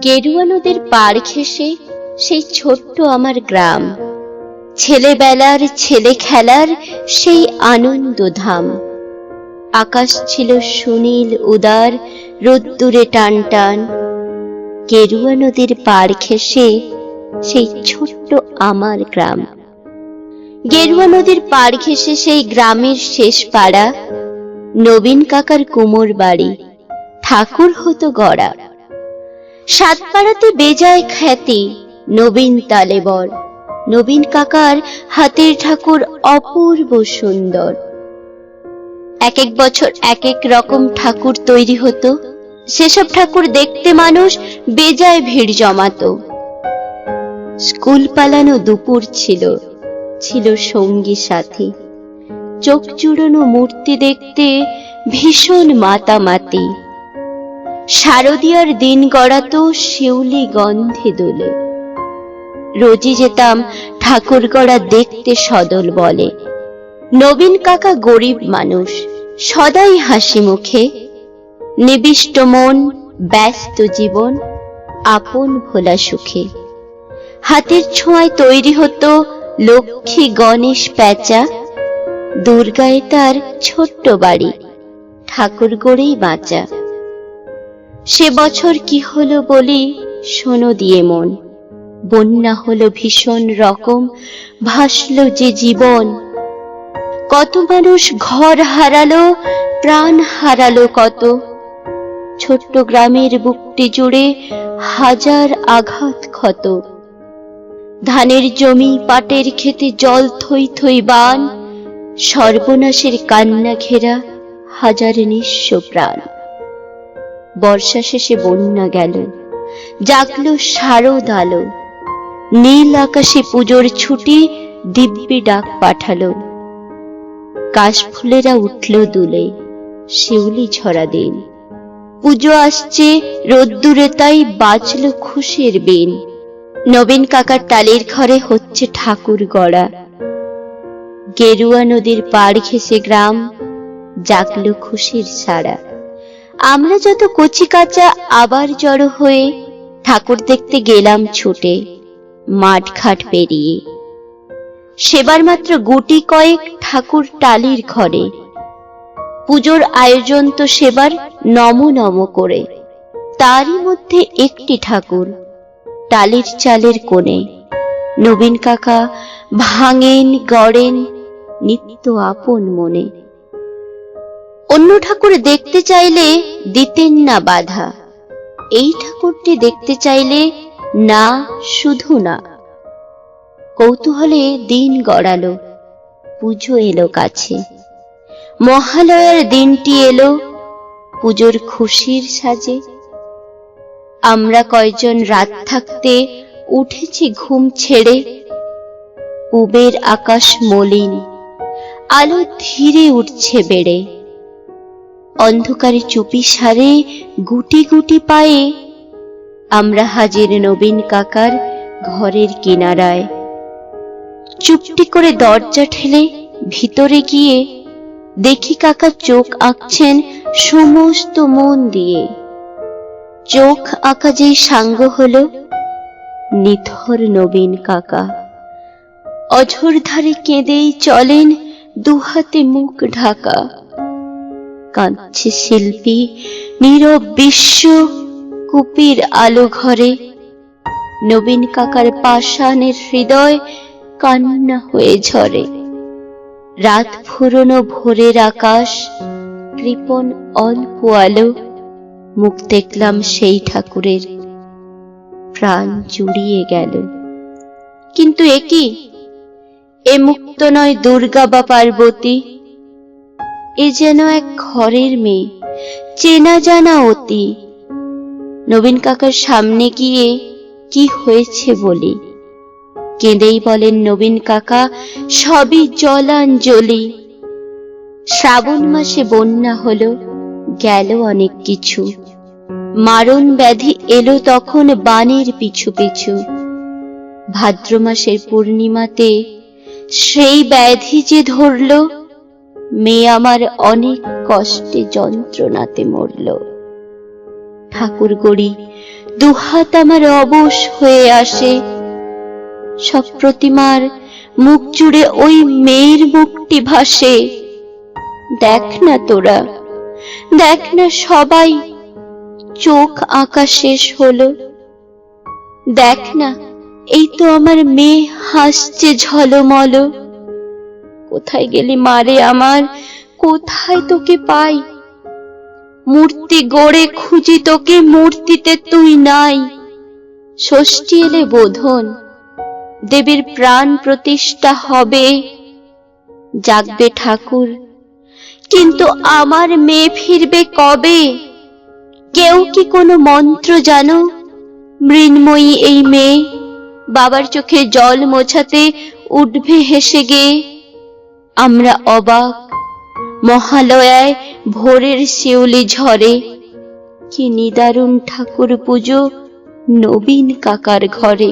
গেরুয়া নদীর পাড় ঘেঁষে সেই ছোট্ট আমার গ্রাম, ছেলেবেলার ছেলে খেলার সেই আনন্দধাম। আকাশ ছিল সুনীল উদার, রোদ্দুরে টান টান। গেরুয়া নদীর পাড় ঘেঁষে সেই ছোট্ট আমার গ্রাম। গেরুয়া নদীর পাড় ঘেঁষে সেই গ্রামের শেষ পাড়া, নবীন কাকার কুমোর বাড়ি, ঠাকুর হতো গড়া। সাতপাড়াতে বেজায় খ্যাতি নবীন তালেবর। নবীন কাকার হাতের ঠাকুর অপূর্ব সুন্দর। এক এক বছর এক এক রকম ঠাকুর তৈরি হতো। সেসব ঠাকুর দেখতে মানুষ বেজায় ভিড় জমাতো। স্কুল পালানো দুপুর ছিল, ছিল সঙ্গী সাথী। চোখ জুড়ানো মূর্তি দেখতে ভীষণ মাতামাতি। শারদীয়ার দিন গড়াতো শিউলি গন্ধে দোলে। রোজই যেতাম ঠাকুর গড়া দেখতে সদল বলে। নবীন কাকা গরিব মানুষ, সদাই হাসি মুখে। নিবিষ্ট মন, ব্যস্ত জীবন, আপন ভোলা সুখে। হাতের ছোঁয়ায় তৈরি হতো লক্ষ্মী গণেশ প্যাঁচা। দুর্গায় তার ছোট্ট বাড়ি, ঠাকুর গড়েই বাঁচা। সে বছর কি হলো বলি শোনো দিয়ে মন। বন্যা হলো ভীষণ রকম, ভাসলো যে জীবন। কত মানুষ ঘর হারালো, প্রাণ হারালো কত। ছোট্ট গ্রামের বুকটি জুড়ে হাজার আঘাত ক্ষত। ধানের জমি পাটের খেতে জল থই থই বান। সর্বনাশের কান্না ঘেরা হাজার নিঃস্ব প্রাণ। বর্ষা শেষে বন্যা গেল, জাগলো শারদ আলো। নীল আকাশে পুজোর ছুটি দিব্যি ডাক পাঠালো। কাশফুলেরা উঠল দুলে, শিউলি ঝরা দিন। পুজো আসছে রোদ্দুরে তাই বাজলো খুশির বিন। নবীন কাকার টালির ঘরে হচ্ছে ঠাকুর গড়া। গেরুয়া নদীর পাড় ঘেঁষে গ্রাম, জাগলো খুশির সাড়া। আমরা যত কচি কাঁচা আবার জড়ো হয়ে ঠাকুর দেখতে গেলাম ছুটে, মাঠ ঘাট পেরিয়ে। সেবার মাত্র গুটি কয়েক ঠাকুর টালির ঘরে। পুজোর আয়োজন তো সেবার নম নম করে। তারই মধ্যে একটি ঠাকুর টালির চালের কোণে। নবীন কাকা ভাঙেন গড়েন নিত্য আপন মনে। অন্য ঠাকুর দেখতে চাইলে দিতেন না বাধা। এই ঠাকুরটি দেখতে চাইলে না, শুধু না। কৌতূহলে দিন গড়ালো, পুজো এলো কাছে। মহালয়ার দিনটি এলো, পুজোর খুশির সাজে। আমরা কয়জন রাত থাকতে উঠেছি ঘুম ছেড়ে। পূবের আকাশ মলিন, আলো ধীরে উঠছে বেড়ে। অন্ধকারে চুপি সারে গুটি গুটি পায়ে আমরা হাজির নবীন কাকার ঘরের কিনারায়। চুপটি করে দরজা ঠেলে ভিতরে গিয়ে দেখি কাকা চোখ আঁকছেন সমস্ত মন দিয়ে। চোখ আঁকা যেই সাঙ্গ হলো, নিথর নবীন কাকা অঝোর ধারে কেঁদেই চলেন, দুহাতে মুখ ঢাকা। কাঁদছে শিল্পী নীরব বিশ্ব কুপির আলো ঘরে। নবীন কাকার পাষাণের হৃদয় কান্না হয়ে ঝরে। রাত ফুরোনো ভোরের আকাশ, কৃপণ অল্প আলো। মুখ দেখলাম সেই ঠাকুরের, প্রাণ জুড়িয়ে গেল। কিন্তু একি, এ মুক্ত নয় দুর্গা বা পার্বতী। এ যেন এক ঘরের মেয়ে, চেনা জানা অতি। নবীন কাকার সামনে গিয়ে কি হয়েছে বলি। কেঁদেই বলেন নবীন কাকা, সবই জলাঞ্জলি। শ্রাবণ মাসে বন্যা হলো, গেল অনেক কিছু। মারণ ব্যাধি এলো তখন বানের পিছু পিছু। ভাদ্র মাসের পূর্ণিমাতে সেই ব্যাধি যে ধরল, মেয়ে আমার অনেক কষ্টে যন্ত্রণাতে মরল। ঠাকুর গড়ি দুহাত আমার অবশ হয়ে আসে। সব প্রতিমার মুখ জুড়ে ওই মেয়ের মুখটি ভাসে। দেখ না তোরা, দেখ না সবাই, চোখ আঁকা শেষ হলো। দেখ না, এই তো আমার মেয়ে হাসছে ঝলমল। কোথায় গেলি মারে আমার, কোথায় তোকে পাই? মূর্তি গড়ে খুঁজি তোকে, মূর্তিতে তুই নাই। ষষ্ঠী এলে বোধন, দেবীর প্রাণ প্রতিষ্ঠা হবে। জাগবে ঠাকুর, কিন্তু আমার মেয়ে ফিরবে কবে? কেউ কি কোনো মন্ত্র জানো? মৃন্ময়ী এই মেয়ে বাবার চোখে জল মোছাতে উঠবে হেসে গেয়ে। আমরা অবাক, মহালয়ায় ভোরের শিউলি ঝরে। কি নিদারুণ ঠাকুর পুজো নবীন কাকার ঘরে।